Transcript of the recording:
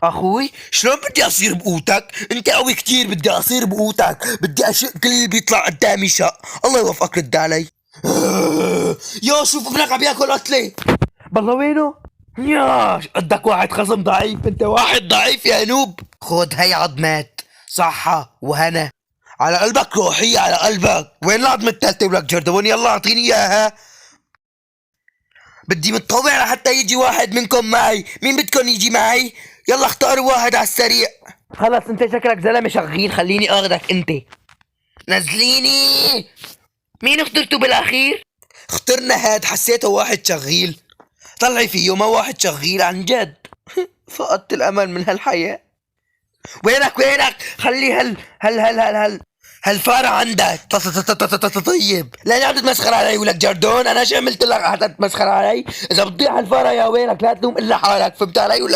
اخوي شلون بدي اصير بقوتك؟ انت قوي كتير، بدي اصير بقوتك، بدي اشق كل اللي بيطلع قدامي شق. الله يوفقك رد علي. يا شوف ابنك عم ياكل قتله. بالله وينه؟ ياش قدك واحد خصم ضعيف، انت واحد ضعيف يا نوب. خود هي عظمات صحة وهنا على قلبك، روحية على قلبك. وين العظمة التالتة ولك جردون؟ يلا اعطيني اياها. بدي متطوع لحتى يجي واحد منكم معي. مين بدكم يجي معي؟ يلا اختاروا واحد على السريع. خلص انت شكلك زلمة شغيل، خليني اخذك انت. نزليني. مين اخترتوا بالاخير؟ اخترنا هاد، حسيته واحد شغيل. طلعي فيه ما واحد شغيل عن جد. فقدت الامل من هالحياة. وينك خلي هالفارة عندك. طيب لا عم تتمسخر علي ولك جردون؟ انا شو عملت لك حتى تتمسخر علي؟ اذا بتضيع هالفارة يا ويلك لا تلوم الا حالك، فهمت علي ولا؟